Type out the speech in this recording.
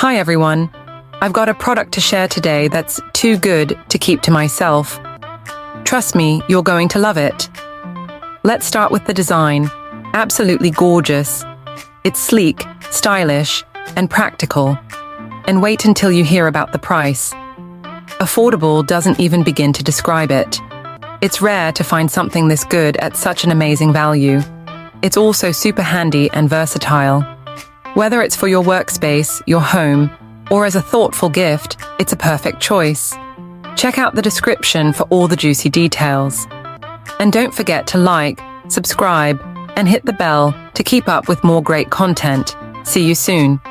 Hi everyone. I've got a product to share today that's too good to keep to myself. Trust me, you're going to love it. Let's start with the design. Absolutely gorgeous. It's sleek, stylish, and practical. And wait until you hear about the price. Affordable doesn't even begin to describe it. It's rare to find something this good at such an amazing value. It's also super handy and versatile. Whether it's for your workspace, your home, or as a thoughtful gift, it's a perfect choice. Check out the description for all the juicy details. And don't forget to like, subscribe, and hit the bell to keep up with more great content. See you soon.